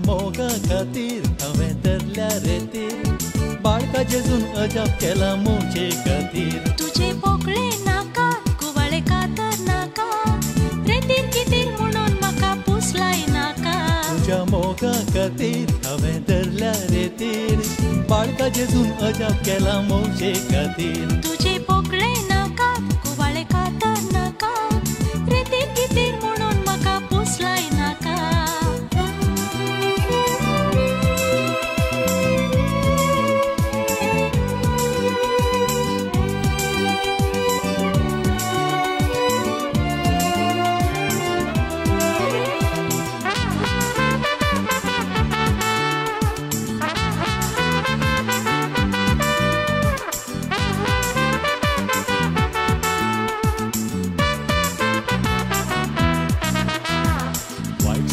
मोगा खातीर हांवें धरल्या रेतीर बाळका जेजून अजाप केला मोचे खातीर तुझे पोकळे नाका कुवाळे कातर नाका रेतीर कितीर म्हणून म्हाका पुसलाय नाका तुझ्या मोगा खातीर हांवें धरल्या रेतीर बाळका जेजून अजाप केला मोचे खातीर तुझे पोकळे नाका कुवाळे कातर नाका रेतीर कितीर म्हणून म्हाका पुसलाय नाका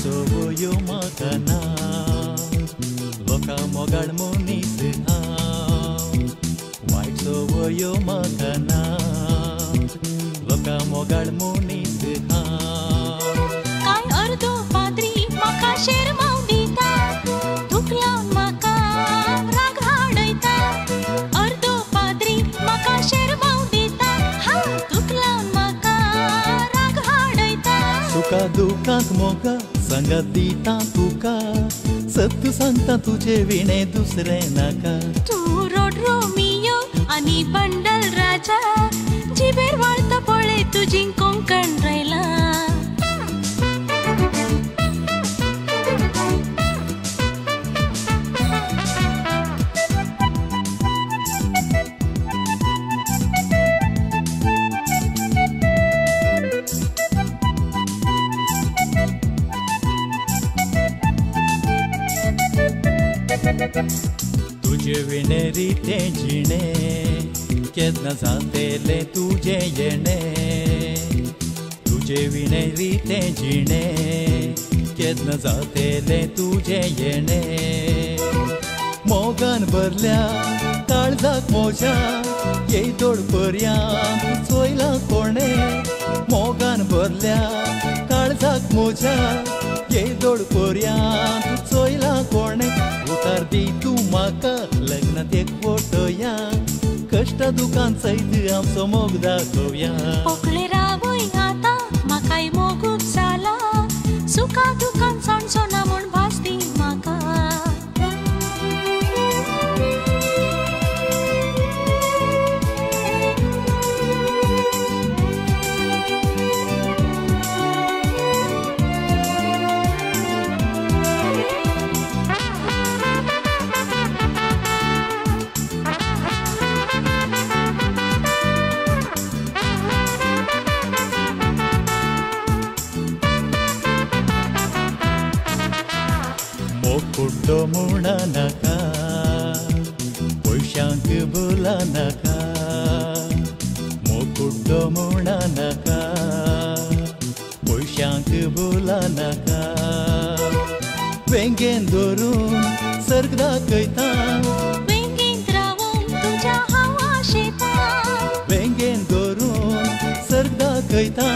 सवयो म्हाका ना लोकां मोगाळ मनीस हांव वायट सवयो म्हाका ना लोकां मोगाळ मनीस हांव काय अर्दो पाद्री म्हाका शेरमाव दिता दूख लावन म्हाका राग हाडयता अर्दो पाद्री म्हाका शेरमाव दिता दूख लावन म्हाका राग हाडयता सुखा दुखांत मोगा सांगात दिता तुका सत्य सांगता तुझे विणे दुसरे नाका तू रोड रोमियो आनी बंडल राजा जिबेर वाळता पळय तुजी कोंकण रायला तुझे विणेरी ते जिणे केन्ना जातेले तुझे येणे तुझे विणेरी ते जिणे केन्ना जातेले तुझे येणे मोगान भरल्या काळजाक मोज्या येदोड पर्यांत चोयला कोणे मोगान भरल्या काळजाक मोज्या येदोड पर्यांत चोयला कोणे उतार दी तूं म्हाका लग्नात एक फोटोया कश्ट दुकान सैत आमचो मोग दाखोवया पोकळे रावय आतां म्हाकाय मोगूच जाला सुखा दुखान सांडचो ना म्हूण भास दी म्हाका कुड्डो म्हणा नाका पयशांक बोला नाका मोकुड्डो म्हणा नाका पयशांक बोला नाका वेंगेन धरून सर्ग दाखयता वेंगेंत रावून तुज्या हांव आशेता वेंगेन धरून सर्ग दाखयता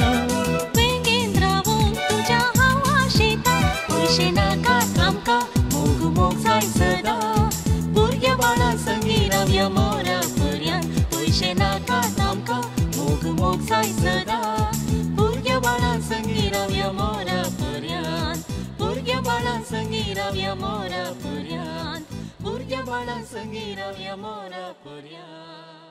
वेंगेंत रावून तुज्या हांव आशेता पयशे नाकात आमकां मोग जाय सदा भुरग्या बाळा संगी रावया मोरा पर्यांत पयशे नाकात आमकां मोग जाय सदा भुरग्या बाळा संगी रावया मोरा पर्यांत भुरग्या बाळा संगी रावया मोरा पर्यांत भुरग्या बाळा संगी रावया मोरा पर्यांत